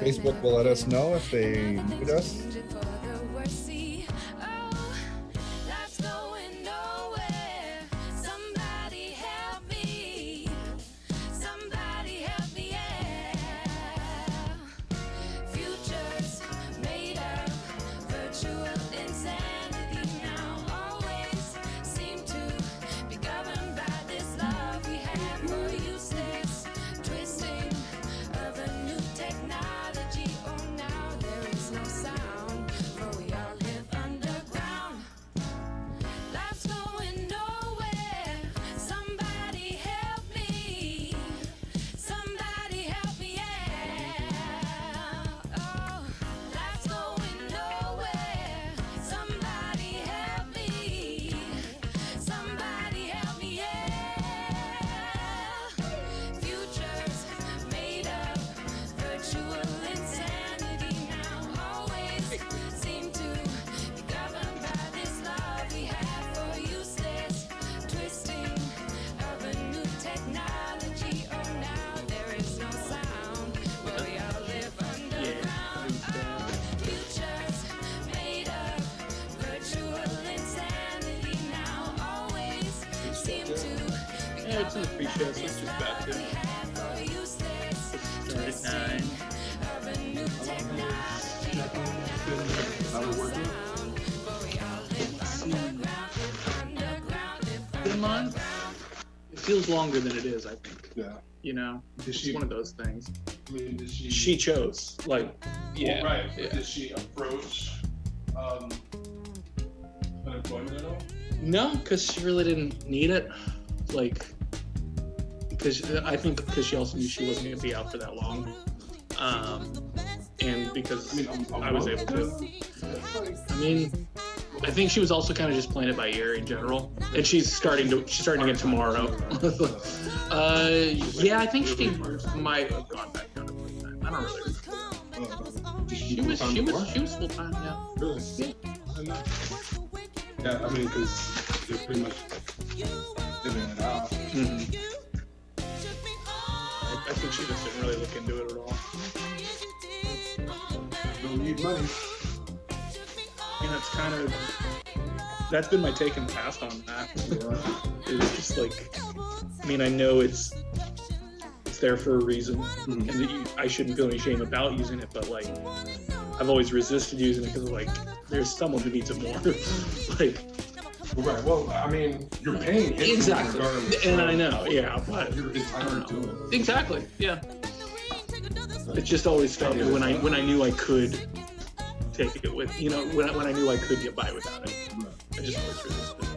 Facebook will let us know if they need us. It's in the pre-show, so it's just about to. Start at 9. A month? It feels longer than it is, I think. Yeah. You know? It's one of those things. I mean, did she chose. Like, yeah. Well, right. Yeah. Did she approach unemployment at all? No, because she really didn't need it. Like, because she also knew she wasn't going to be out for that long. And because I was able to. I mean, I think she was also kind of just playing it by ear in general. And she's starting again tomorrow. Yeah, I think she might have gone back down to part-time. I don't really remember. She was full-time, yeah. Really? Yeah. Yeah, I mean, because they're pretty much living it out. Mm-hmm. I think she just didn't really look into it at all. Don't need money. And that's been my take in the past on that. It's just like, I mean, I know it's there for a reason, and that I shouldn't feel any shame about using it, but like, I've always resisted using it because like, there's someone who needs it more. Like, right. Well, I mean, you're paying exactly, and I know, yeah, but you're entitled to it. Exactly, yeah. It just always felt good when I knew I could take it with, you know, when I knew I could get by without it. I just always resisted.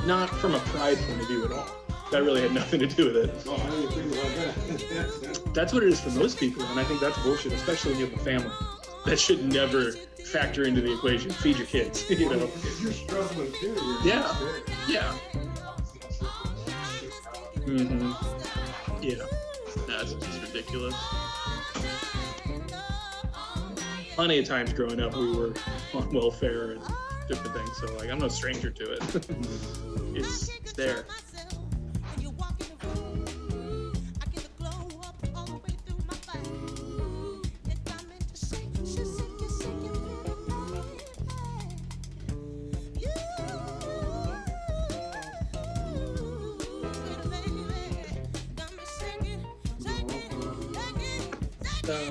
Not from a pride point of view at all. That really had nothing to do with it. Oh, I didn't think about that. That's what it is for most people, and I think that's bullshit, especially when you have a family. That should never factor into the equation. Feed your kids, you know. If you're struggling, period. Yeah. Yeah. Mm-hmm. Yeah. That's just ridiculous. Plenty of times growing up, we were on welfare and different things, so like I'm no stranger to it. It's there.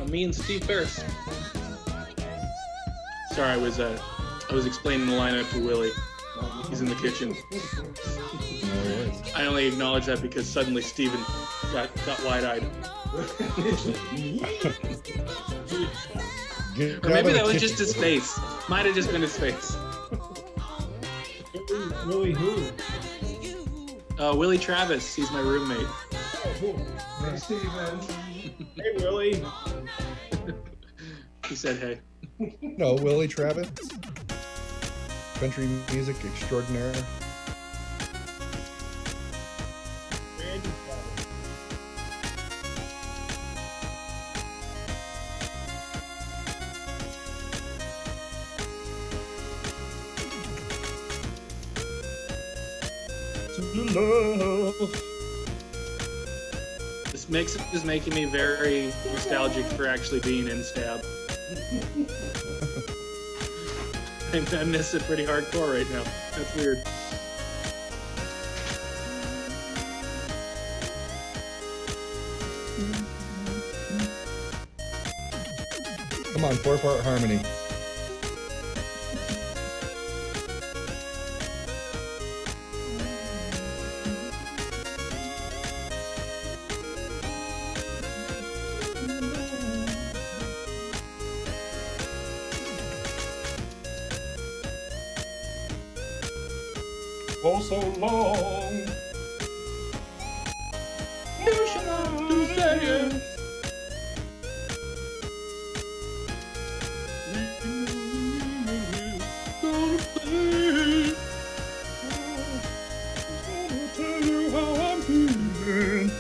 Me and Steve Ferris. Sorry, I was explaining the lineup to Willie. He's in the kitchen. I only acknowledge that because suddenly Steven got wide-eyed. Or maybe that was just his face. Might have just been his face. Willie who? Willie Travis. He's my roommate. Oh, cool. Hey, Steven. Hey, Willie. He said, hey. No, Willie Travis. Country music extraordinaire. This mix is making me very nostalgic for actually being in Stab. I miss it pretty hardcore right now. That's weird. Come on, 4-part harmony. For so long. You should have to say it. Tell you how I'm feeling.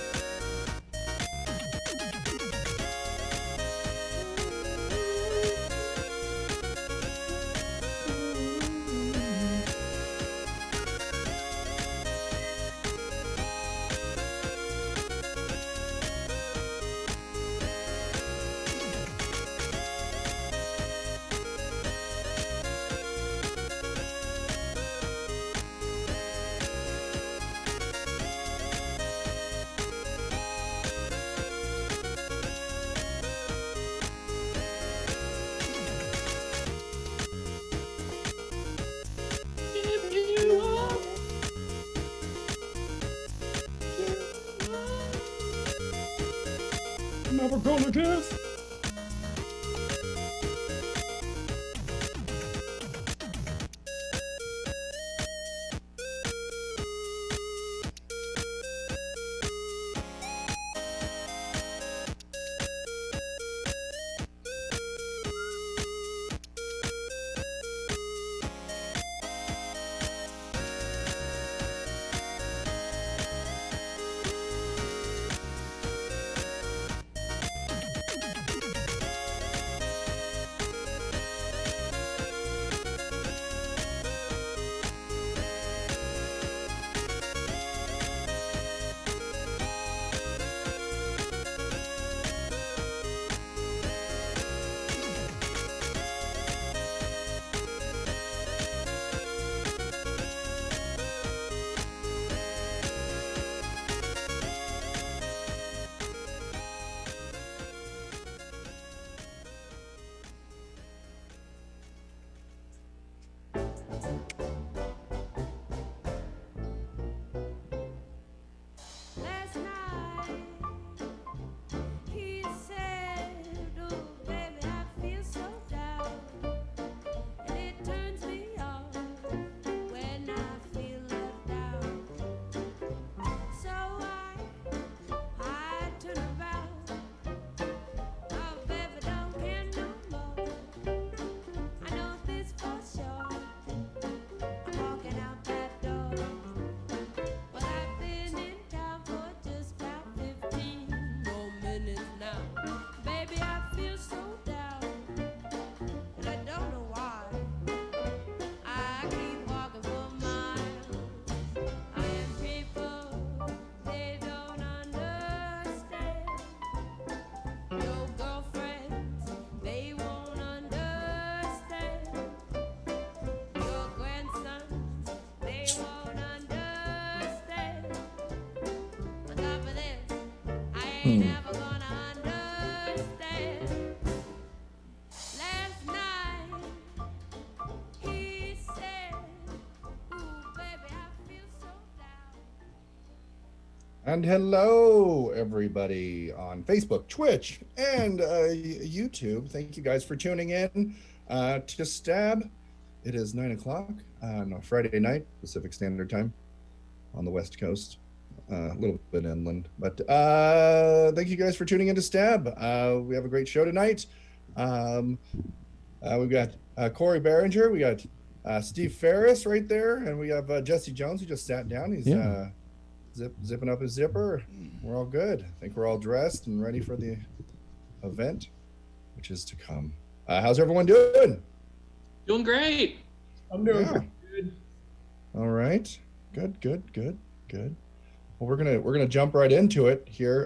Never gonna guess. Never gonna understand. Last night he said, ooh, baby, I feel so down. And hello, everybody on Facebook, Twitch, and YouTube. Thank you guys for tuning in to Stab. It is 9 o'clock on a Friday night, Pacific Standard Time on the West Coast. A little bit inland, but thank you guys for tuning in to Stab. We have a great show tonight. We've got Cory Barringer, we got Steve Ferris right there, and we have Jesse Jones who just sat down. He's zipping up his zipper. We're all good. I think we're all dressed and ready for the event, which is to come. How's everyone doing? Doing great. I'm doing Yeah. pretty good. All right. Good. Well, we're gonna jump right into it here.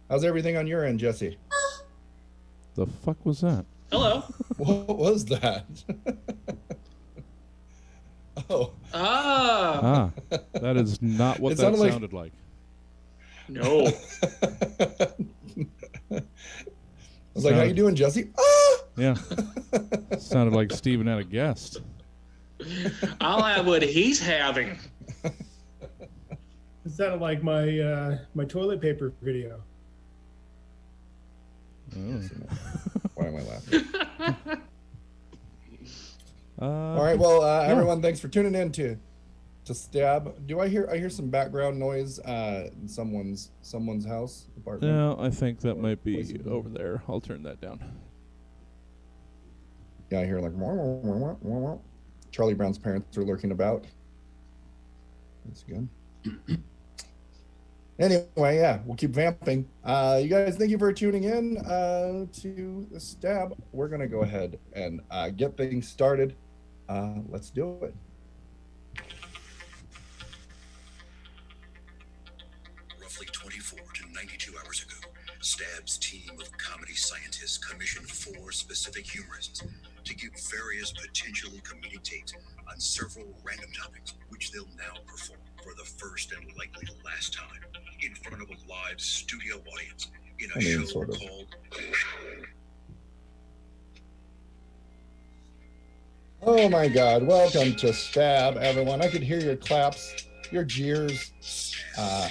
How's everything on your end, Jesse? The fuck was that? Hello. What was that? Oh. Ah. That is not what It that sounded sounded like. No. I was like, how you doing, Jesse? Ah! Yeah. Sounded like Steven had a guest. I'll have what he's having. It sounded like my toilet paper video. Oh. Why am I laughing? Uh, All right, well, everyone, thanks for tuning in to Stab. I hear some background noise in someone's house apartment? No, I think that might be over there. I'll turn that down. Yeah, I hear like wah, wah, wah, wah, wah, wah. Charlie Brown's parents are lurking about. That's good. Anyway, yeah, we'll keep vamping. You guys, thank you for tuning in to the Stab. We're gonna go ahead and get things started. Let's do it. Roughly 24 to 92 hours ago, Stab's team of comedy scientists commissioned 4 specific humorists to give various potentially comedic takes on several random topics, which they'll now perform for the first and likely last time in front of a live studio audience in a show sort of. called... Oh my God! Welcome to Stab, everyone. I could hear your claps, your jeers,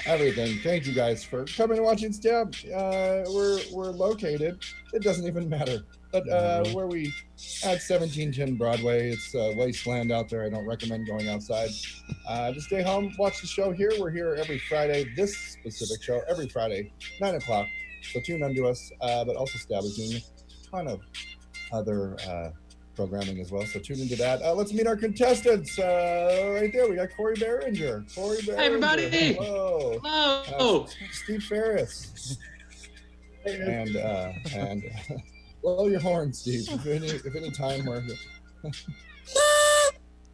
everything. Thank you guys for coming and watching Stab. We're located. It doesn't even matter, but where we at 1710 Broadway. It's wasteland out there. I don't recommend going outside. Just stay home, watch the show here. We're here every Friday. This specific show every Friday, 9 o'clock. So tune into us. But also Stab is doing a ton of other programming as well. So tune into that. Let's meet our contestants. Right there, we got Cory Barringer. Cory Barringer. Hey, everybody. Hello. Hello. Steve Ferris. And blow your horn, Steve. If any time where.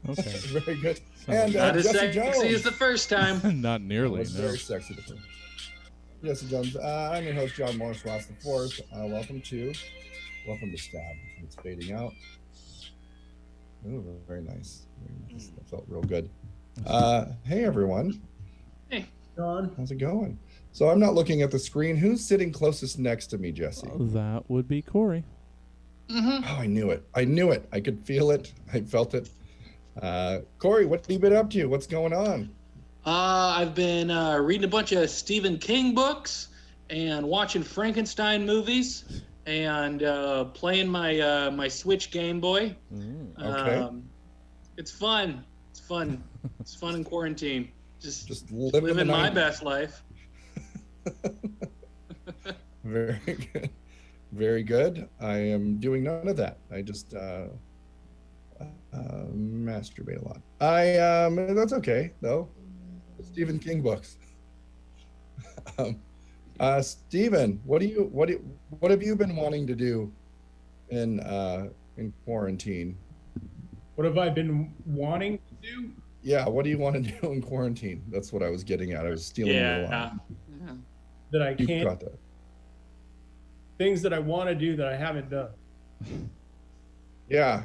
Okay. Very good. And Not as Jesse sexy Jones. as the first time. Not nearly. That's No. very sexy. Jesse Jones. I'm your host, John Morris Ross IV. Welcome to Stab. It's fading out. Oh, very nice. Very nice. That felt real good. Hey, everyone. Hey. John. How's it going? So I'm not looking at the screen. Who's sitting closest next to me, Jesse? That would be Cory. Mm-hmm. Oh, I knew it. I could feel it. I felt it. Cory, what have you been up to? What's going on? I've been reading a bunch of Stephen King books and watching Frankenstein movies and playing my Switch Game Boy. Okay. It's fun. It's fun. It's fun in quarantine. Just living living my 90s. best life. Very good. Very good. I am doing none of that. I just masturbate a lot. That's okay though. Stephen King books. Stephen, what have you been wanting to do in quarantine? What have I been wanting to do? Yeah, what do you want to do in quarantine? That's what I was getting at. I was stealing your line. That I You can't. got that. Things that I want to do that I haven't done. Yeah.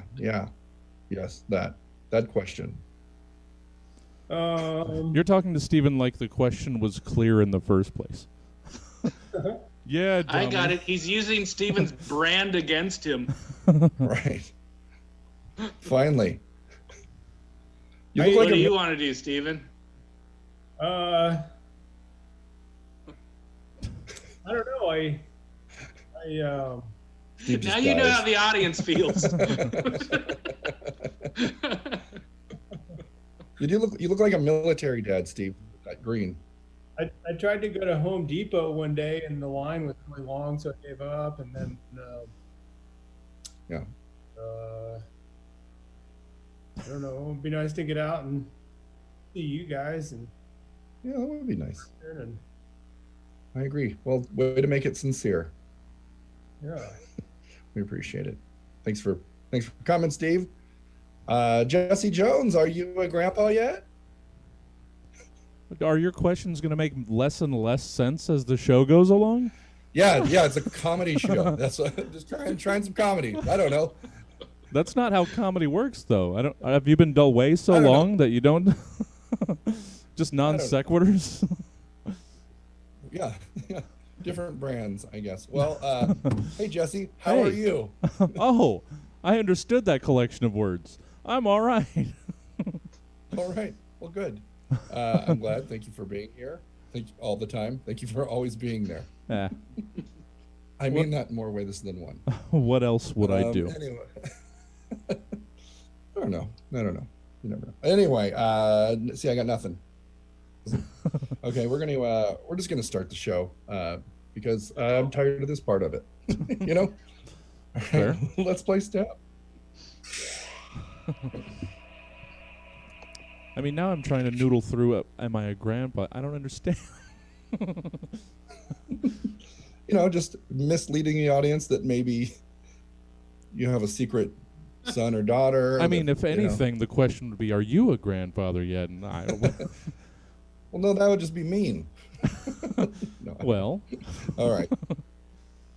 Yes, that question. You're talking to Steven like the question was clear in the first place. Yeah, I dummy. got it. He's using Steven's brand against him. Right. Finally. You Hey, look What like do a you want to do, Steven? I don't know. I Steve Now just you know dies. how the audience feels. You look like a military dad, Steve. That green. I tried to go to Home Depot one day and the line was really long, so I gave up. And then, Yeah. I don't know. It'd be nice to get out and see you guys and Yeah, that would be nice. and I agree. Well, way to make it sincere. yeah. We appreciate it. Thanks for coming, Steve. Jesse Jones, are you a grandpa yet? Are your questions going to make less and less sense as the show goes along? Yeah, it's a comedy show. That's just trying some comedy. I don't know. That's not how comedy works, though. I don't. Have you been away so I don't know. long that you don't? Just non don't know. sequiturs. Yeah, different brands, I guess. Well, hey Jesse, how Hey. are you? Oh, I understood that collection of words. I'm all right. All right. Well, good. I'm glad. Thank you for being here. Thank you all the time. Thank you for always being there. Ah, I mean that in more ways than one. what else would I do? Anyway, I don't know. You never know. Anyway, see, I got nothing. Okay, we're just gonna start the show because I'm tired of this part of it. You know. Fair. Let's play Stab. I mean, now I'm trying to noodle through. Am I a grandpa? I don't understand. You know, just misleading the audience that maybe you have a secret son or daughter. I mean, that, if anything, the question would be, "Are you a grandfather yet?" And I don't. Well, no, that would just be mean. No. Well, All right.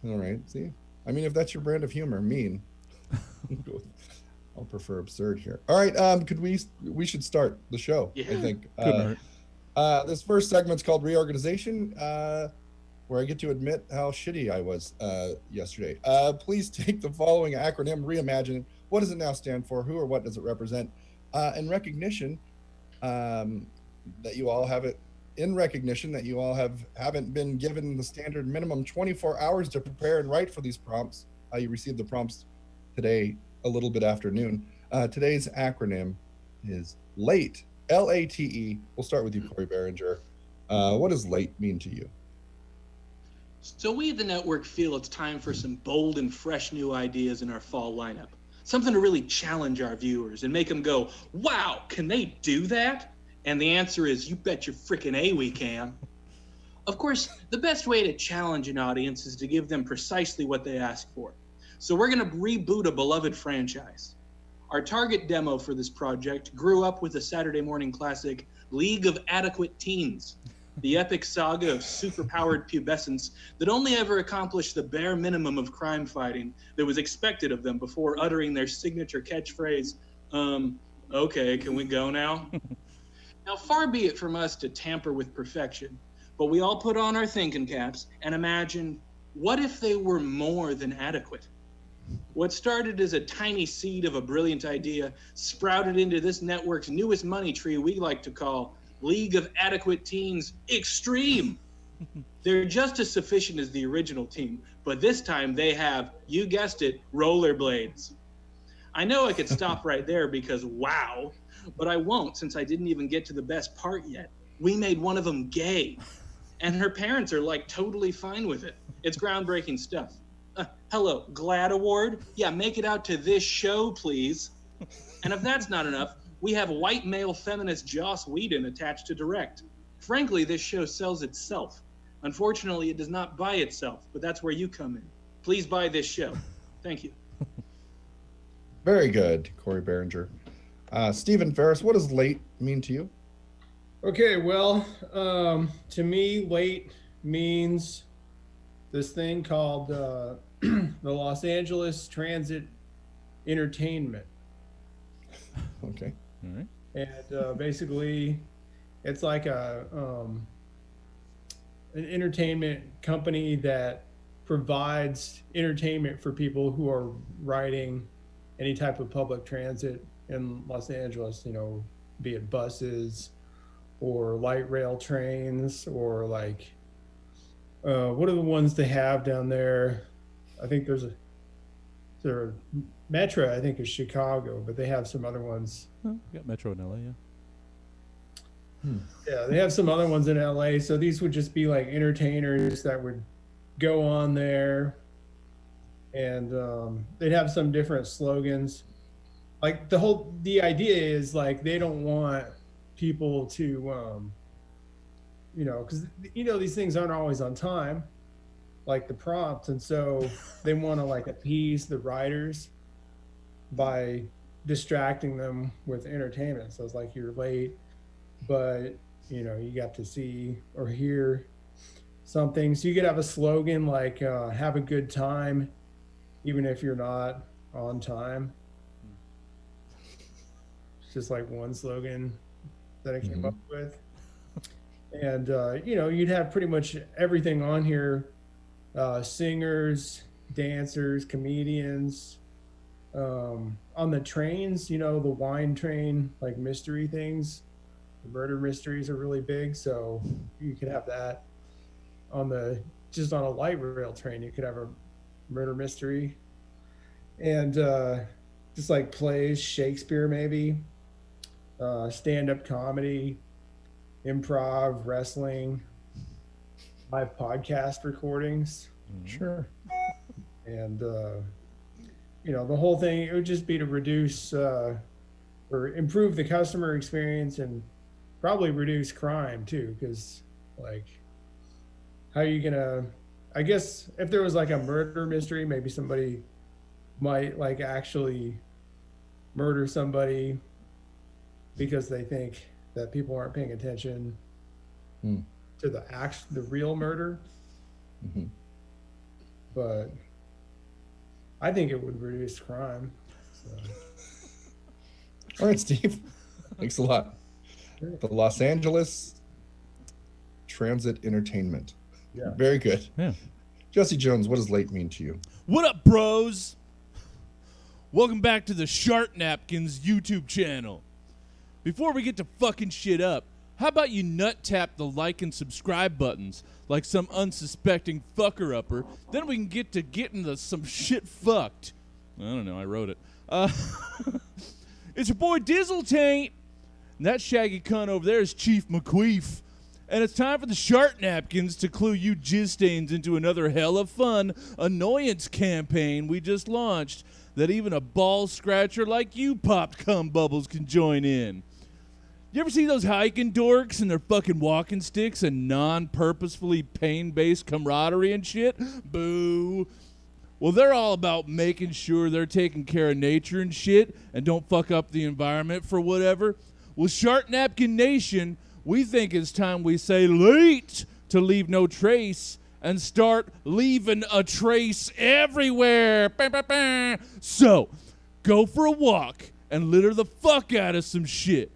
All right. See, I mean, if that's your brand of humor, mean. I'll prefer absurd here. All right. We should start the show. Yeah. I think. couldn't hurt. This first segment's called Reorganization, where I get to admit how shitty I was yesterday. Please take the following acronym, reimagine. What does it now stand for? Who or what does it represent? In recognition that you all have it, in recognition that you all haven't been given the standard minimum 24 hours to prepare and write for these prompts. You received the prompts today a little bit after noon. Today's acronym is LATE. LATE. We'll start with you, Cory Barringer. What does LATE mean to you? So we at the network feel it's time for some bold and fresh new ideas in our fall lineup. Something to really challenge our viewers and make them go, wow, can they do that? And the answer is, you bet your frickin' A we can. Of course, the best way to challenge an audience is to give them precisely what they ask for. So we're gonna reboot a beloved franchise. Our target demo for this project grew up with the Saturday morning classic League of Adequate Teens, the epic saga of superpowered pubescents that only ever accomplished the bare minimum of crime fighting that was expected of them before uttering their signature catchphrase, okay, can we go now? Now, far be it from us to tamper with perfection, but we all put on our thinking caps and imagine, what if they were more than adequate? What started as a tiny seed of a brilliant idea sprouted into this network's newest money tree we like to call League of Adequate Teens Extreme. They're just as sufficient as the original team, but this time they have, you guessed it, rollerblades. I know I could stop right there because wow, but I won't since I didn't even get to the best part yet. We made one of them gay, and her parents are like totally fine with it. It's groundbreaking stuff. Hello, GLAD Award? Yeah, make it out to this show, please. And if that's not enough, we have white male feminist Joss Whedon attached to direct. Frankly, this show sells itself. Unfortunately, it does not buy itself, but that's where you come in. Please buy this show. Thank you. Very good, Cory Barringer. Stephen Ferris, what does late mean to you? Okay, well, to me, late means this thing called the Los Angeles Transit Entertainment. Okay. All right. And basically, it's like an entertainment company that provides entertainment for people who are riding any type of public transit in Los Angeles, you know, be it buses or light rail trains or like, what are the ones they have down there? I think there's a Metro, I think is Chicago, but they have some other ones. Well, we got Metro in LA, yeah. Yeah, they have some other ones in LA. So these would just be like entertainers that would go on there, and they'd have some different slogans. Like the idea is like they don't want people to, you know, because you know these things aren't always on time, like the prompts, and so they want to like appease the riders by distracting them with entertainment. So it's like you're late, but you know you got to see or hear something. So you could have a slogan like have a good time, even if you're not on time. It's just like one slogan that I came up with. And, you'd have pretty much everything on here. Singers, dancers, comedians. On the trains, the wine train, like mystery things. The murder mysteries are really big, so you could have that. Just on a light rail train, you could have a murder mystery. And just like plays, Shakespeare maybe, stand-up comedy, improv, wrestling, live podcast recordings. Sure. And, the whole thing, it would just be to reduce or improve the customer experience and probably reduce crime too. Because, like, how are you going to, I guess if there was like a murder mystery, maybe somebody might like actually murder somebody because they think that people aren't paying attention to the real murder. But I think it would reduce crime. So. All right, Steve. Thanks a lot. The Los Angeles Transit Entertainment. Yeah. Very good. Yeah. Jesse Jones, what does late mean to you? What up, bros? Welcome back to the Shart Napkins YouTube channel. Before we get to fucking shit up, how about you nut tap the like and subscribe buttons like some unsuspecting fucker-upper, then we can get to getting some shit fucked. I don't know, I wrote it. It's your boy Dizzle Taint, and that shaggy cunt over there is Chief McQueef. And it's time for the Shart Napkins to clue you jizz stains into another hella fun annoyance campaign we just launched that even a ball scratcher like you popped cum bubbles can join in. You ever see those hiking dorks and their fucking walking sticks and non-purposefully pain-based camaraderie and shit? Boo. Well, they're all about making sure they're taking care of nature and shit and don't fuck up the environment for whatever. Well, Shart Napkin Nation, we think it's time we say late to leave no trace and start leaving a trace everywhere. Bah, bah, bah. So, go for a walk and litter the fuck out of some shit.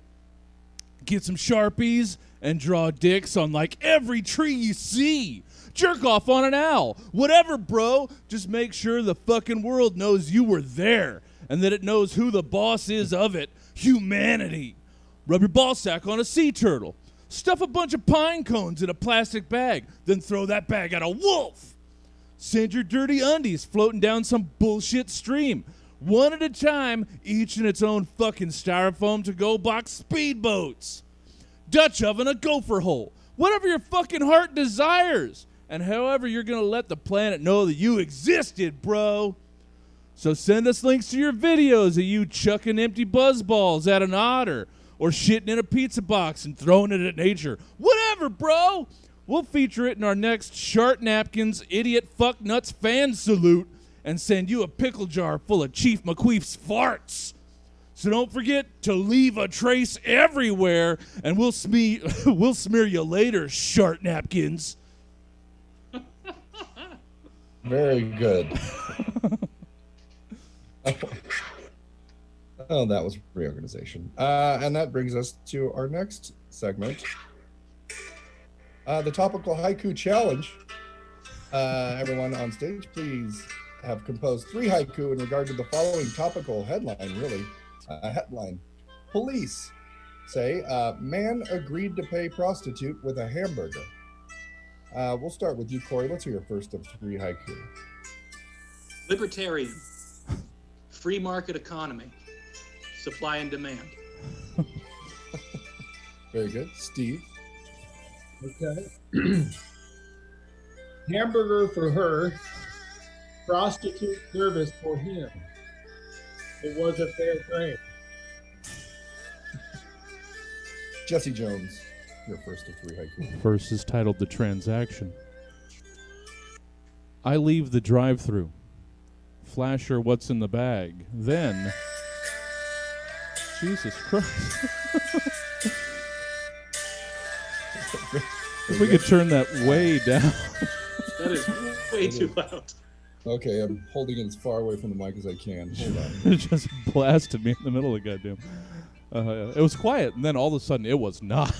Get some Sharpies and draw dicks on like every tree you see. Jerk off on an owl. Whatever, bro. Just make sure the fucking world knows you were there and that it knows who the boss is of it. Humanity. Rub your ball sack on a sea turtle. Stuff a bunch of pine cones in a plastic bag, then throw that bag at a wolf. Send your dirty undies floating down some bullshit stream. One at a time, each in its own fucking styrofoam to-go box speedboats. Dutch oven a gopher hole. Whatever your fucking heart desires. And however you're going to let the planet know that you existed, bro. So send us links to your videos of you chucking empty buzz balls at an otter or shitting in a pizza box and throwing it at nature. Whatever, bro. We'll feature it in our next Shart Napkins Idiot Fuck Nuts fan salute and send you a pickle jar full of Chief McQueef's farts. So don't forget to leave a trace everywhere, and we'll smear you later, Shart Napkins. Very good. Oh, that was reorganization. And that brings us to our next segment. The topical haiku challenge. Everyone on stage, please have composed 3 haiku in regard to the following topical headline, really. Headline. Police say, man agreed to pay prostitute with a hamburger. We'll start with you, Cory. Let's hear your first of 3 haiku. Libertarian. Free market economy. Supply and demand. Very good. Steve. Okay. Hamburger for her, prostitute service for him. It was a fair trade. Jesse Jones, your first of 3 haiku. First is titled The Transaction. I leave the drive-thru. Flash her what's in the bag. Then, Jesus Christ. If we could turn that way down. That is way too loud. Okay, I'm holding it as far away from the mic as I can. Hold on. It just blasted me in the middle of the goddamn. It was quiet, and then all of a sudden it was not.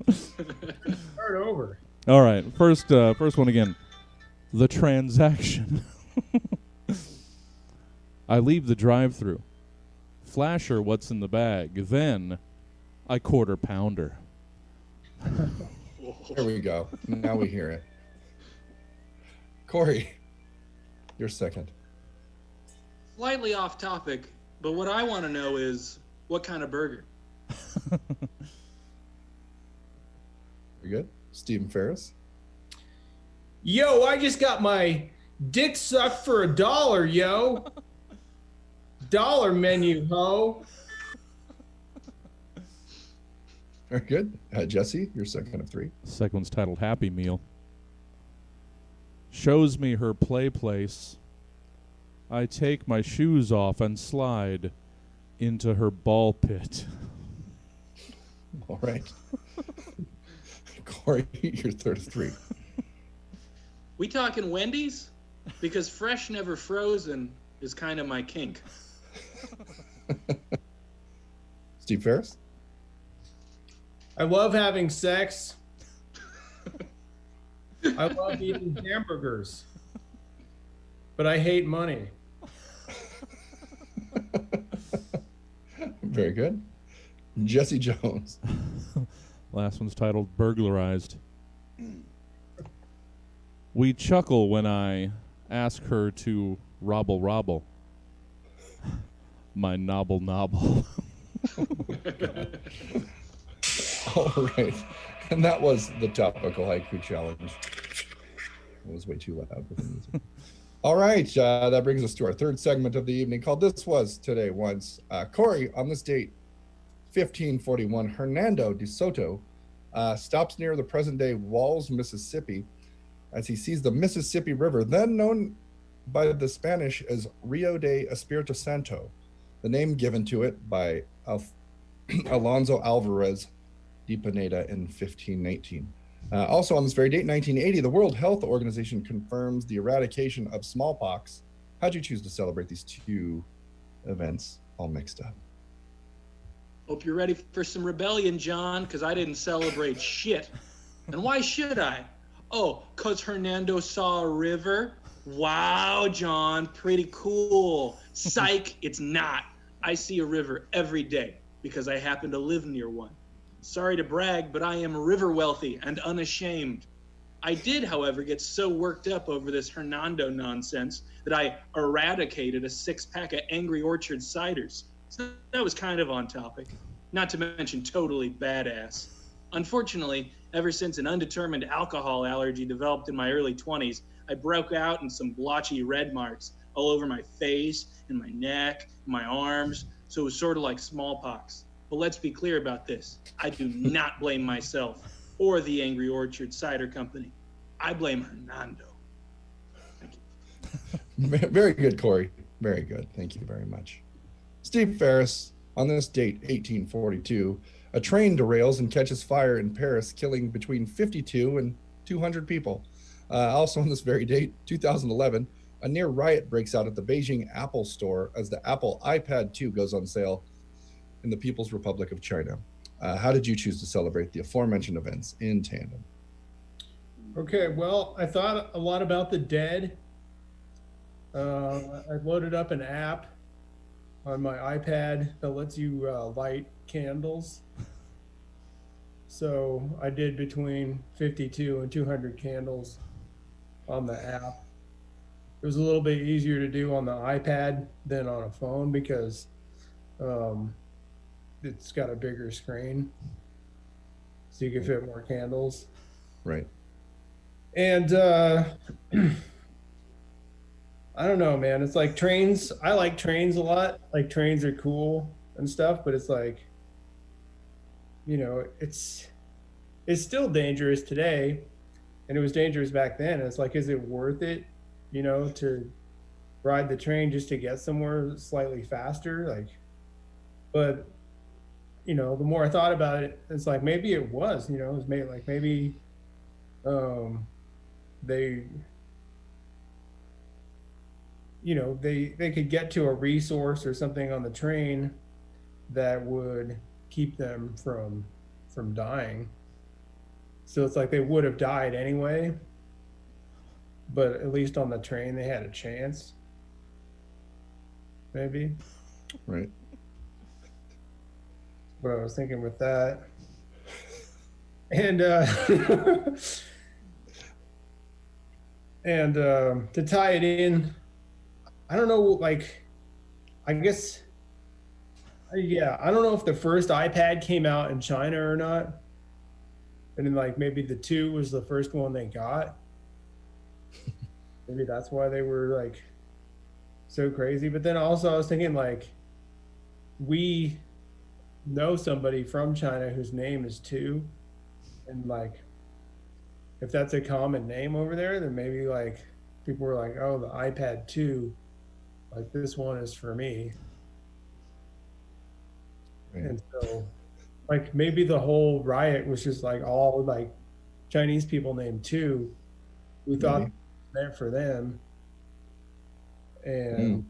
Start over. All right, first one again. The transaction. I leave the drive-thru. Flasher, what's in the bag? Then I quarter pounder. There we go. Now we hear it. Cory, you're second. Slightly off topic, but what I want to know is what kind of burger? Very good. Stephen Ferris. Yo, I just got my dick sucked for $1, yo. Dollar menu, ho. Very good. Jesse, you're second of three. Second one's titled Happy Meal. Shows me her play place. I take my shoes off and slide into her ball pit. All right. Cory, you're third of three. We talking Wendy's? Because fresh never frozen is kind of my kink. Steve Ferris. I love having sex. I love eating hamburgers. But I hate money. Very good. Jesse Jones. Last one's titled Burglarized. We chuckle when I ask her to robble robble. My nobble nobble. All right. And that was the topical haiku challenge. It was way too loud for the music. All right. That brings us to our third segment of the evening called This Was Today Once. Cory, on this date, 1541, Hernando de Soto stops near the present-day Walls, Mississippi, as he sees the Mississippi River, then known by the Spanish as Rio de Espiritu Santo, the name given to it by Alonso Alvarez de Pineda in 1519. Also on this very date, 1980, the World Health Organization confirms the eradication of smallpox. How'd you choose to celebrate these two events all mixed up? Hope you're ready for some rebellion, John, because I didn't celebrate shit. And why should I? Oh, because Hernando saw a river? Wow, John, pretty cool. Psych, it's not. I see a river every day because I happen to live near one. Sorry to brag, but I am river wealthy and unashamed. I did, however, get so worked up over this Hernando nonsense that I eradicated a 6-pack of Angry Orchard ciders. So that was kind of on topic, not to mention totally badass. Unfortunately, ever since an undetermined alcohol allergy developed in my early 20s, I broke out in some blotchy red marks all over my face and my neck and my arms, so it was sort of like smallpox. But let's be clear about this. I do not blame myself or the Angry Orchard Cider Company. I blame Hernando. Thank you. Very good, Cory. Very good. Thank you very much. Steve Ferris, on this date, 1842, a train derails and catches fire in Paris, killing between 52 and 200 people. Also on this very date, 2011, a near riot breaks out at the Beijing Apple store as the Apple iPad 2 goes on sale in the People's Republic of China. How did you choose to celebrate the aforementioned events in tandem? Okay, well, I thought a lot about the dead. I loaded up an app on my iPad that lets you light candles. So I did between 52 and 200 candles on the app. It was a little bit easier to do on the iPad than on a phone because it's got a bigger screen, so you can fit more candles. Right. And I don't know, man. It's like trains. I like trains a lot. Like trains are cool and stuff, but it's like, you know, it's still dangerous today, and it was dangerous back then. It's like, is it worth it, you know, to ride the train just to get somewhere slightly faster? Like, but you know, the more I thought about it, it's like maybe it was, you know, it was maybe they, you know, they could get to a resource or something on the train that would keep them from dying. So it's like they would have died anyway, but at least on the train they had a chance. Maybe. Right. What I was thinking with that. And and to tie it in, I don't know, like, I guess, yeah, I don't know if the first iPad came out in China or not. And then, like, maybe the 2 was the first one they got. Maybe that's why they were, like, so crazy. But then also I was thinking, like, we know somebody from China whose name is 2. And, like, if that's a common name over there, then maybe, like, people were like, oh, the iPad 2, like, this one is for me. Right. And so, like, maybe the whole riot was just like all like Chinese people named 2 who thought it was meant for them, and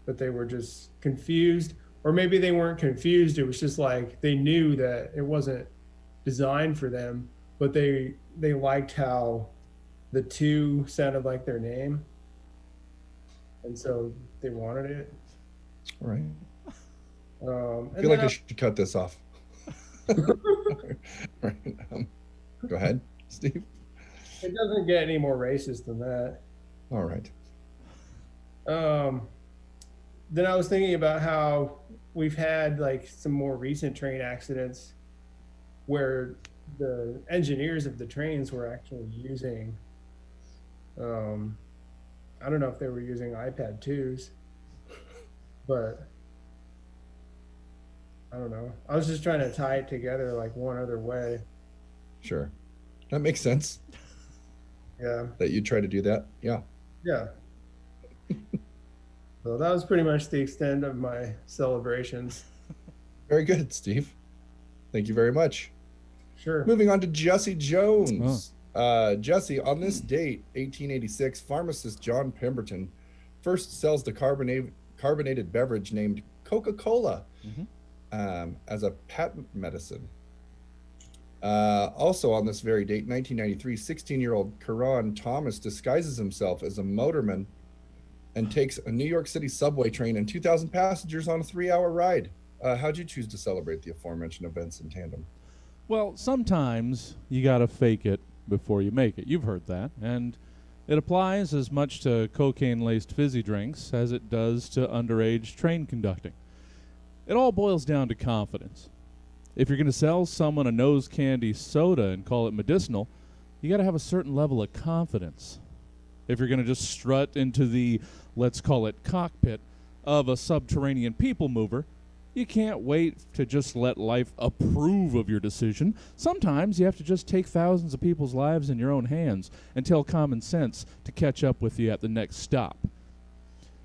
but they were just confused, or maybe they weren't confused. It was just like they knew that it wasn't designed for them, but they liked how the 2 sounded like their name, and so they wanted it. Right. I I feel like I should cut this off. Right. Go ahead, Steve. It doesn't get any more racist than that. All right. Then I was thinking about how we've had like some more recent train accidents where the engineers of the trains were actually using, I don't know if they were using iPad 2s, but I don't know. I was just trying to tie it together like one other way. Sure. That makes sense. Yeah. That you try to do that. Yeah. Yeah. So that was pretty much the extent of my celebrations. Very good, Steve. Thank you very much. Sure. Moving on to Jesse Jones. Jesse, on this date, 1886, pharmacist John Pemberton first sells the carbonated beverage named Coca-Cola as a patent medicine. Also on this very date, 1993, 16-year-old Karan Thomas disguises himself as a motorman and takes a New York City subway train and 2,000 passengers on a 3-hour ride. How'd you choose to celebrate the aforementioned events in tandem? Well, sometimes you gotta fake it before you make it. You've heard that. And it applies as much to cocaine-laced fizzy drinks as it does to underage train conducting. It all boils down to confidence. If you're going to sell someone a nose candy soda and call it medicinal, you got to have a certain level of confidence. If you're going to just strut into the, let's call it, cockpit of a subterranean people mover, you can't wait to just let life approve of your decision. Sometimes you have to just take thousands of people's lives in your own hands and tell common sense to catch up with you at the next stop.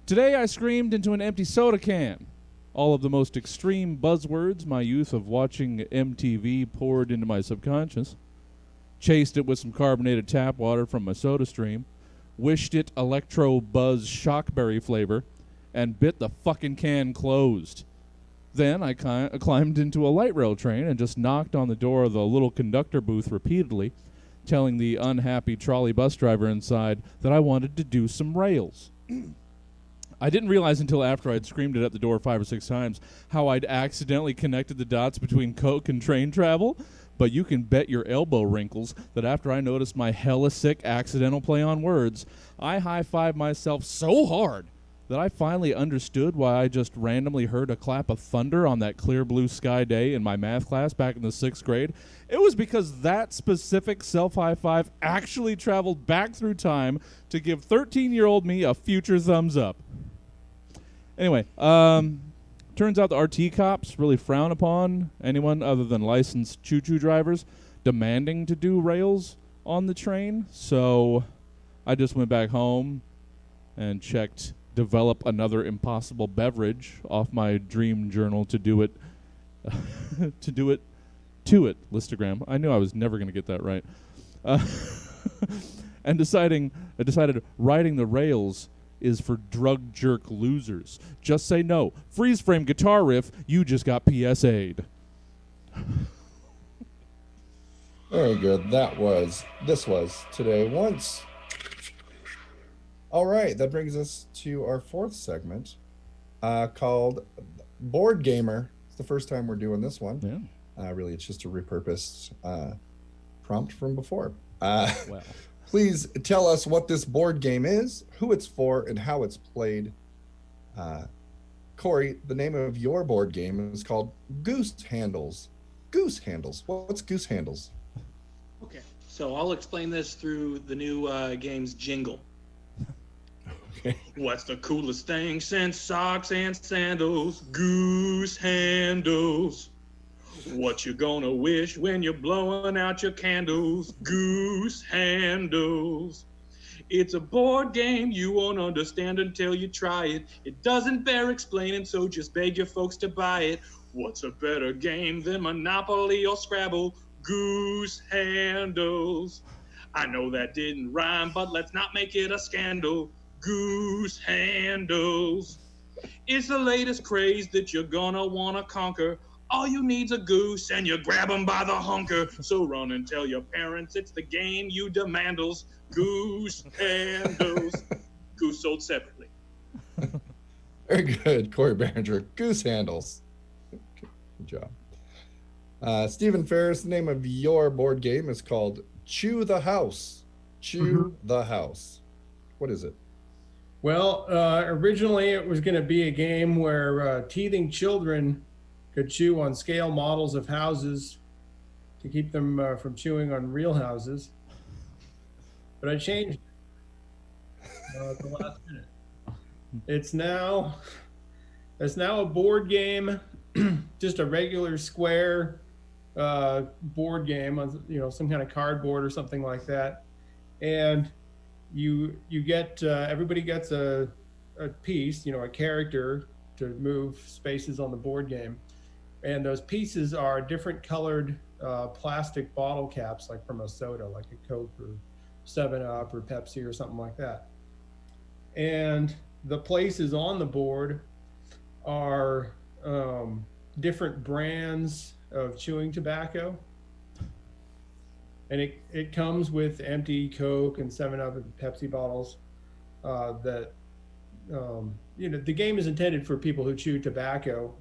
Today I screamed into an empty soda can. All of the most extreme buzzwords my youth of watching MTV poured into my subconscious. Chased it with some carbonated tap water from my soda stream. Wished it electro buzz shockberry flavor. And bit the fucking can closed. Then I climbed into a light rail train and just knocked on the door of the little conductor booth repeatedly, telling the unhappy trolley bus driver inside that I wanted to do some rails. I didn't realize until after I'd screamed it at the door 5 or 6 times how I'd accidentally connected the dots between Coke and train travel, but you can bet your elbow wrinkles that after I noticed my hella sick accidental play on words, I high-fived myself so hard that I finally understood why I just randomly heard a clap of thunder on that clear blue sky day in my math class back in the 6th grade. It was because that specific self-high-five actually traveled back through time to give 13-year-old me a future thumbs up. Anyway, turns out the RT cops really frown upon anyone other than licensed choo-choo drivers demanding to do rails on the train, so I just went back home and checked develop another impossible beverage off my dream journal to do it to do it to it listogram. I knew I was never going to get that right. And decided riding the rails is for drug jerk losers. Just say no. Freeze frame guitar riff, you just got PSA'd. Very good. This was Today Once. All right, that brings us to our fourth segment called Board Gamer. It's the first time we're doing this one. Yeah. Really, it's just a repurposed prompt from before. Well. Please tell us what this board game is, who it's for, and how it's played. Cory, the name of your board game is called Goose Handles. Goose Handles. What's Goose Handles? Okay, so I'll explain this through the new game's jingle. Okay. What's the coolest thing since socks and sandals? Goose handles. What you gonna wish when you're blowing out your candles? Goose handles. It's a board game you won't understand until you try it. It doesn't bear explaining, so just beg your folks to buy it. What's a better game than Monopoly or Scrabble? Goose handles. I know that didn't rhyme, but let's not make it a scandal. Goose handles. It's the latest craze that you're gonna wanna conquer. All you need's a goose and you grab 'em by the hunker. So run and tell your parents it's the game you demandles. Goose handles. Goose sold separately. Very good, Cory Barringer. Goose Handles. Good job. Stephen Ferris, the name of your board game is called Chew the House. Chew the House. What is it? Well, originally it was going to be a game where teething children could chew on scale models of houses to keep them from chewing on real houses. But I changed it at the last minute. It's now a board game, just a regular square board game on, some kind of cardboard or something like that. And you get everybody gets a piece, a character to move spaces on the board game. And those pieces are different colored plastic bottle caps, like from a soda, like a Coke or 7-Up or Pepsi or something like that. And the places on the board are different brands of chewing tobacco. And it comes with empty Coke and 7-Up and Pepsi bottles the game is intended for people who chew tobacco,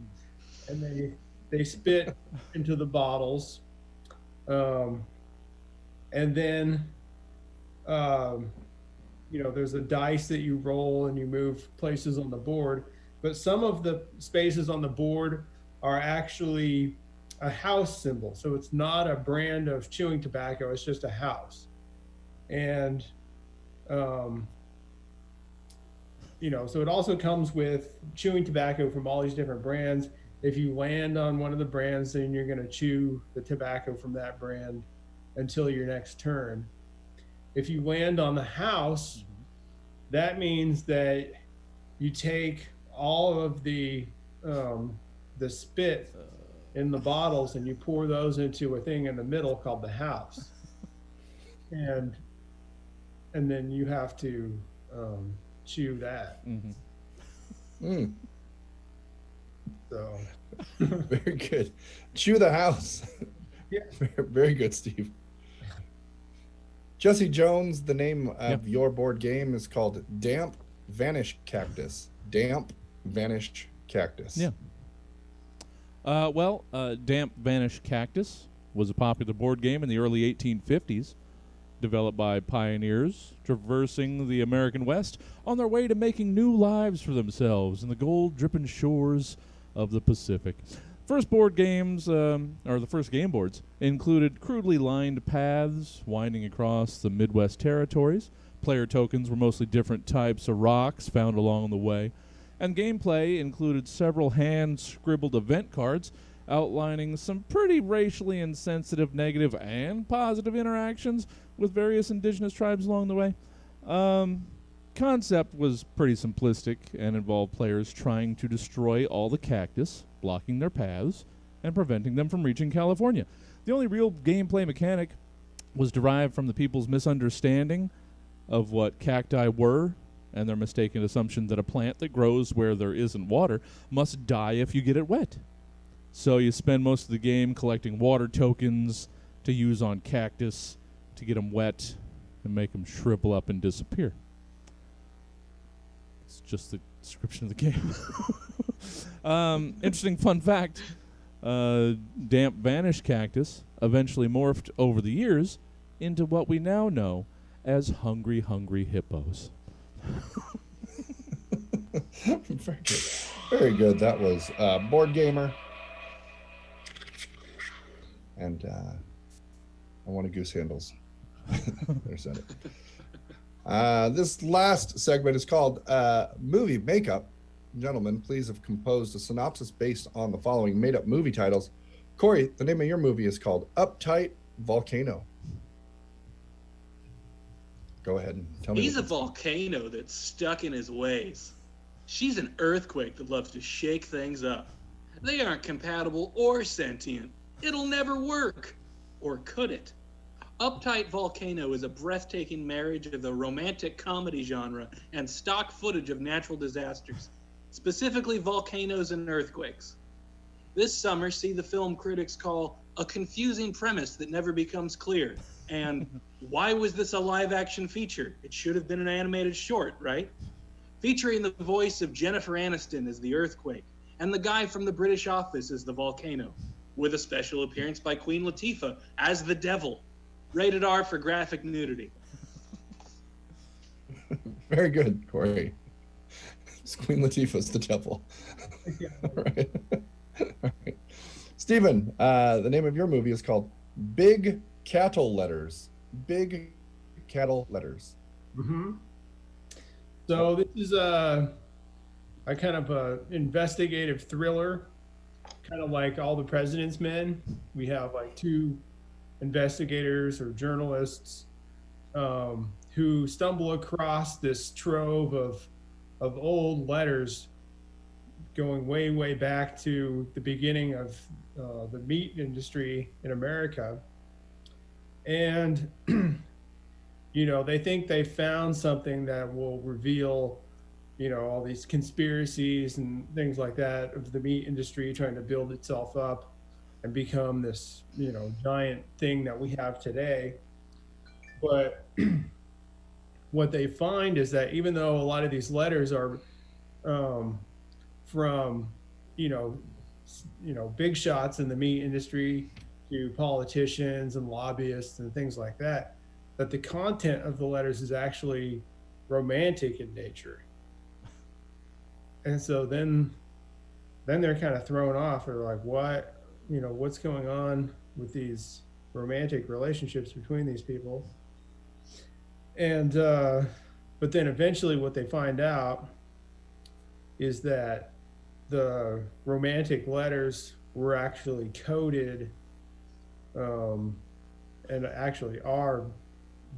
and they spit into the bottles. And then, there's a dice that you roll and you move places on the board. But some of the spaces on the board are actually a house symbol. So it's not a brand of chewing tobacco, it's just a house. And, so it also comes with chewing tobacco from all these different brands. If you land on one of the brands, then you're going to chew the tobacco from that brand until your next turn. If you land on the house, that means that you take all of the spit in the bottles and you pour those into a thing in the middle called the house. And then you have to chew that. Mm-hmm. Mm. So Very good. Chew the House. Yeah. Very good, Steve. Jesse Jones, the name of your board game is called Damp Vanish Cactus. Damp Vanish Cactus. Yeah. Damp Vanish Cactus was a popular board game in the early 1850s, developed by pioneers traversing the American West on their way to making new lives for themselves in the gold-dripping shores of the Pacific. First board games, or the first game boards, included crudely lined paths winding across the Midwest territories. Player tokens were mostly different types of rocks found along the way. And gameplay included several hand-scribbled event cards outlining some pretty racially insensitive negative and positive interactions with various indigenous tribes along the way. Concept was pretty simplistic and involved players trying to destroy all the cactus, blocking their paths, and preventing them from reaching California. The only real gameplay mechanic was derived from the people's misunderstanding of what cacti were and their mistaken assumption that a plant that grows where there isn't water must die if you get it wet. So you spend most of the game collecting water tokens to use on cactus to get them wet and make them shrivel up and disappear. It's just the description of the game. Interesting fun fact, damp Vanish Cactus eventually morphed over the years into what we now know as Hungry Hungry Hippos. Very good. Very good. That was Board Gamer. And I want a Goose Handles. There's it. This last segment is called Movie Makeup. Gentlemen, please have composed a synopsis based on the following made-up movie titles. Cory, the name of your movie is called Uptight Volcano. Go ahead and tell me. He's a volcano that's stuck in his ways. She's an earthquake that loves to shake things up. They aren't compatible or sentient. It'll never work. Or could it? Uptight Volcano is a breathtaking marriage of the romantic comedy genre and stock footage of natural disasters, specifically volcanoes and earthquakes. This summer, see the film critics call a confusing premise that never becomes clear. And why was this a live-action feature? It should have been an animated short, right? Featuring the voice of Jennifer Aniston as the earthquake and the guy from the British Office as the volcano, with a special appearance by Queen Latifah as the devil. Rated R for graphic nudity. Very good, Cory. Queen Latifah's the devil. All right. All right. Stephen, the name of your movie is called Big Cattle Letters. Big Cattle Letters. Mm-hmm. So this is a kind of a investigative thriller, kind of like All the President's Men. We have like two investigators or journalists who stumble across this trove of old letters going way, way back to the beginning of the meat industry in America. And, you know, they think they found something that will reveal, you know, all these conspiracies and things like that of the meat industry trying to build itself up and become this, you know, giant thing that we have today. But what they find is that even though a lot of these letters are from, you know, big shots in the meat industry to politicians and lobbyists and things like that, that the content of the letters is actually romantic in nature. And so then they're kind of thrown off. They're like, what? You know, what's going on with these romantic relationships between these people? And but then eventually what they find out is that the romantic letters were actually coded and actually are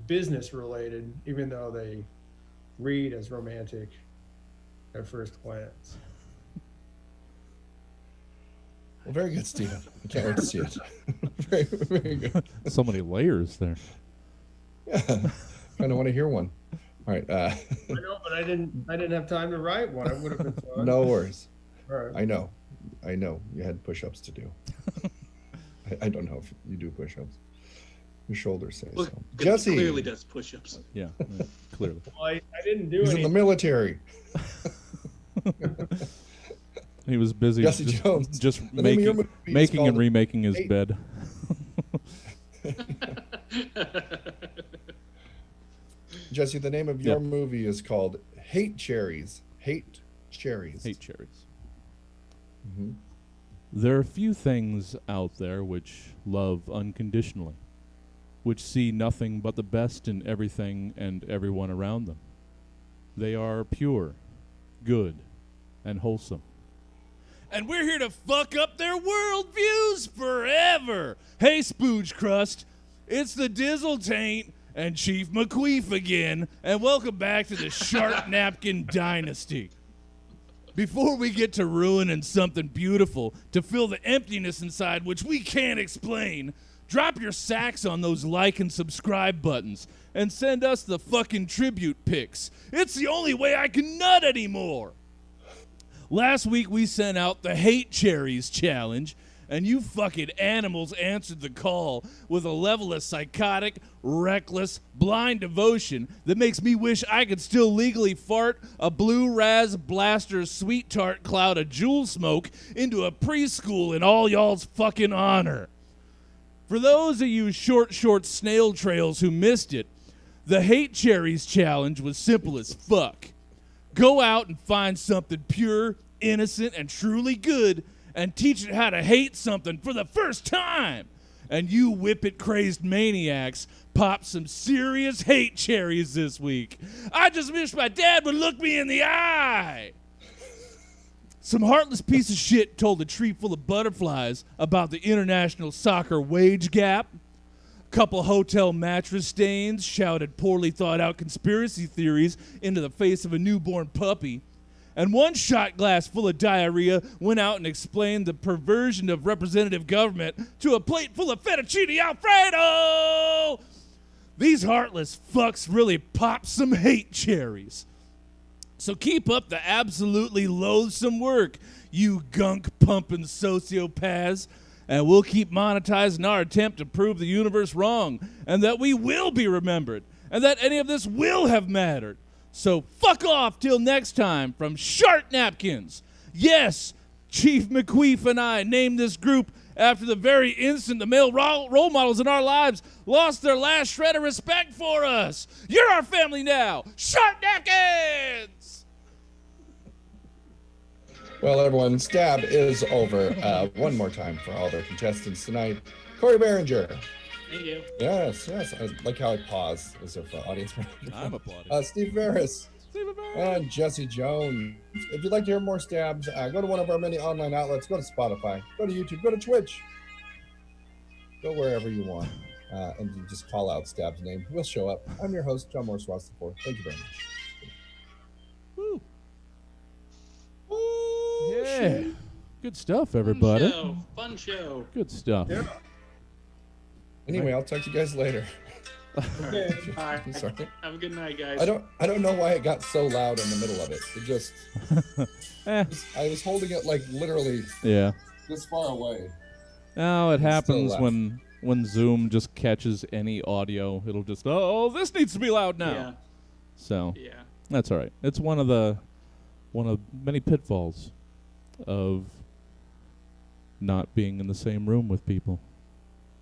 business related, even though they read as romantic at first glance. Well, very good, Stephen. I can't wait to see it. Very, very good. So many layers there. Yeah, kind of want to hear one. All right. I know, but I didn't have time to write one. It would have been fun. No worries. All right. I know. You had push-ups to do. I don't know if you do push-ups. Your shoulders say Look, so. it Jesse clearly does push-ups. Yeah, clearly. Well, I didn't do He's in any. the military. He was busy Jesse Jones. just The name of your movie is making and called remaking his Eight. bed. Jesse, the name of your movie is called Hate Cherries. Hate Cherries. Hate cherries. Mm-hmm. There are few things out there which love unconditionally, which see nothing but the best in everything and everyone around them. They are pure, good, and wholesome. And we're here to fuck up their worldviews forever. Hey, Spooge Crust, it's the Dizzle Taint and Chief McQueef again, and welcome back to the Shart Napkin Dynasty. before we get to ruining something beautiful to fill the emptiness inside which we can't explain, drop your sacks on those like and subscribe buttons and send us the fucking tribute pics. It's the only way I can nut anymore. Last week we sent out the Hate Cherries challenge, and you fucking animals answered the call with a level of psychotic, reckless, blind devotion that makes me wish I could still legally fart a blue raz blaster sweet tart cloud of jewel smoke into a preschool in all y'all's fucking honor. For those of you short snail trails who missed it, the Hate Cherries challenge was simple as fuck. Go out and find something pure, innocent, and truly good and teach it how to hate something for the first time. And you whippet crazed maniacs pop some serious hate cherries this week. I just wish my dad would look me in the eye. Some heartless piece of shit told a tree full of butterflies about the international soccer wage gap. Couple hotel mattress stains shouted poorly thought out conspiracy theories into the face of a newborn puppy. And one shot glass full of diarrhea went out and explained the perversion of representative government to a plate full of fettuccine Alfredo. These heartless fucks really pop some hate cherries. So keep up the absolutely loathsome work, you gunk-pumping sociopaths. And we'll keep monetizing our attempt to prove the universe wrong, and that we will be remembered, and that any of this will have mattered. So fuck off till next time from Shart Napkins. Yes, Chief McQueef and I named this group after the very instant the male role models in our lives lost their last shred of respect for us. You're our family now. Shart Napkins! Well, everyone, Stab is over. One more time for all their contestants tonight. Cory Barringer. Thank you. Yes. I like how I pause as if audience member. I'm applauding. Steve Ferris. And Jesse Jones. If you'd like to hear more Stabs, go to one of our many online outlets. Go to Spotify. Go to YouTube. Go to Twitch. Go wherever you want. And you just call out Stab's name. We'll show up. I'm your host, John Morris Ross IV. Thank you very much. Woo. Yeah. Good stuff, everybody. Fun show. Good stuff. Yeah. Anyway, I'll talk to you guys later. Okay. Bye. I'm sorry. Have a good night, guys. I don't know why it got so loud in the middle of it. It just I was holding it like literally this far away. No, it happens still when Zoom just catches any audio. It'll just this needs to be loud now. Yeah. So Yeah. that's all right. It's one of many pitfalls of not being in the same room with people.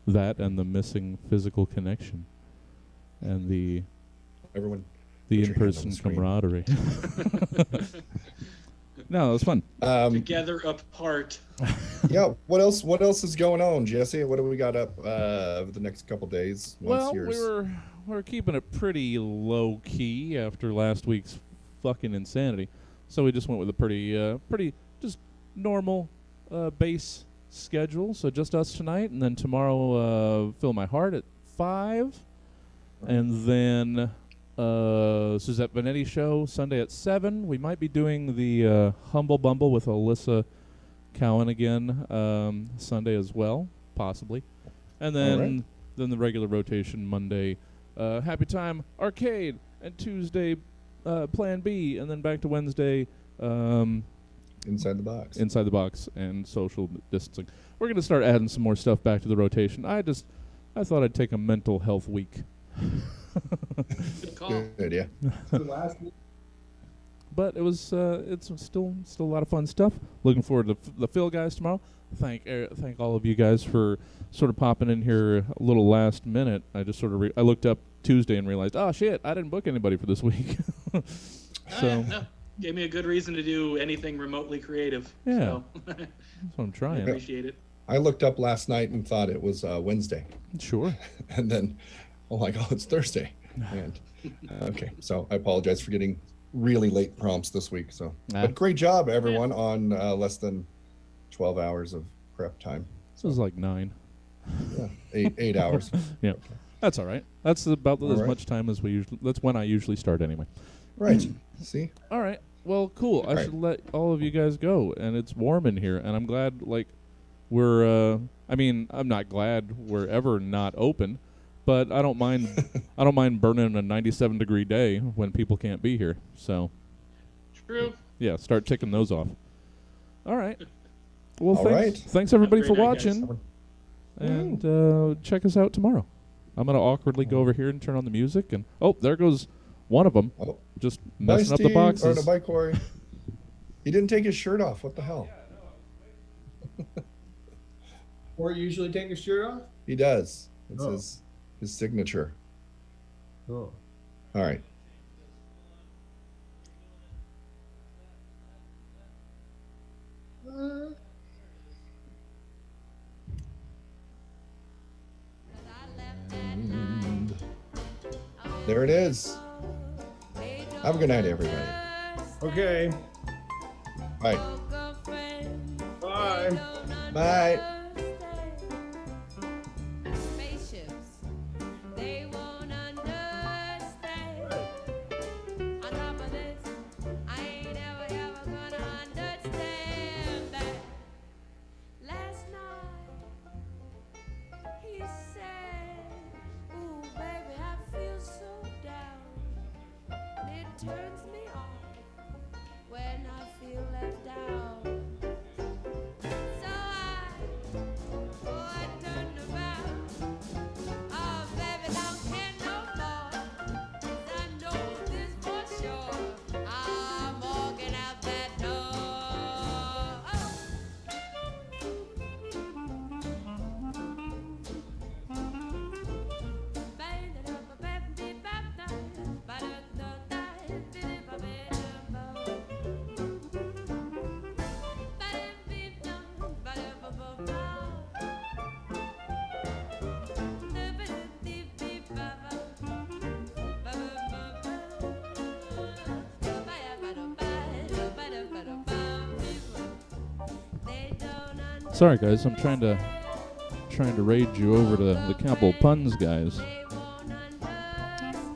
That and the missing physical connection and the in-person camaraderie. No, it was fun. Together apart. Yeah. What else is going on, Jesse? What do we got up the next couple days? Well, we're keeping it pretty low key after last week's fucking insanity. So we just went with a pretty just normal base schedule. So just us tonight, and then tomorrow, Fill My Heart at 5, and then Suzette Vanetti show Sunday at 7. We might be doing the Humble Bumble with Alyssa Cowan again Sunday as well, possibly, and then the regular rotation Monday, Happy Time Arcade, and Tuesday Plan B, and then back to Wednesday. Inside the Box. Inside the Box and social distancing. We're going to start adding some more stuff back to the rotation. I thought I'd take a mental health week. Good call. Good, yeah. But it was it's still a lot of fun stuff. Looking forward to the Phil guys tomorrow. Thank all of you guys for sort of popping in here a little last minute. I just sort of I looked up Tuesday and realized, oh shit, I didn't book anybody for this week. No. Gave me a good reason to do anything remotely creative. Yeah. So. That's what I'm trying. I appreciate it. I looked up last night and thought it was Wednesday. Sure. And then, it's Thursday. And okay, so I apologize for getting really late prompts this week. So, but great job, everyone, on less than 12 hours of prep time. This was like 9. Yeah, 8 hours. Yeah, okay. That's all right. That's about as right. much time as we usually. That's when I usually start anyway. Right. See. All right. Well, cool. I Right. should let all of you guys go, and it's warm in here, and I'm glad, like, we're, I mean, I'm not glad we're ever not open, but I don't mind, I don't mind burning a 97-degree day when people can't be here, so, True. yeah, start ticking those off. All right. Well, All thanks, right. thanks everybody Have for a great night, guys. watching, and check us out tomorrow. I'm going to awkwardly go over here and turn on the music, and, oh, there goes one of them, Oh, just bye, messing up the Steve. boxes. Or no, bye, Cory. He didn't take his shirt off. What the hell? Or usually take his shirt off? He does. It's Oh. his signature. Oh. All right. And there it is. Have a good night, everybody. Okay. Bye. Bye. Bye. Spaceships, they won't understand. On top of this, I ain't ever gonna understand that. Last night, he said, ooh, baby, I feel so down. It turns me on when I feel left out. So I turned around. Oh, baby, don't care no more. 'Cause I know this for sure. I'm walking out that door. Oh. Sorry, guys. I'm trying to raid you over to the Campbell Puns guys.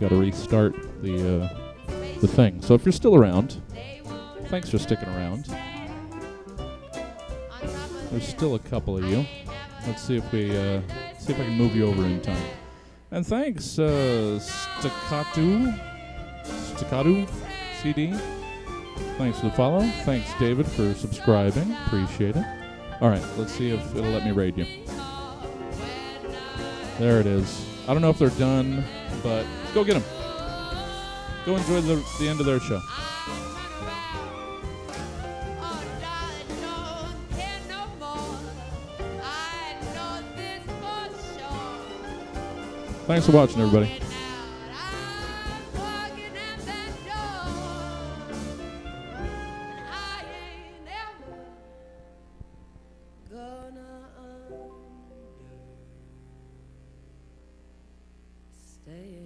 Got to restart the thing. So if you're still around, thanks for sticking around. There's still a couple of you. Let's see if we see if I can move you over in time. And thanks, Staccato CD. Thanks for the follow. Thanks, David, for subscribing. Appreciate it. All right, let's see if it'll let me raid you. There it is. I don't know if they're done, but go get them. Go enjoy the end of their show. Thanks for watching, everybody. Stay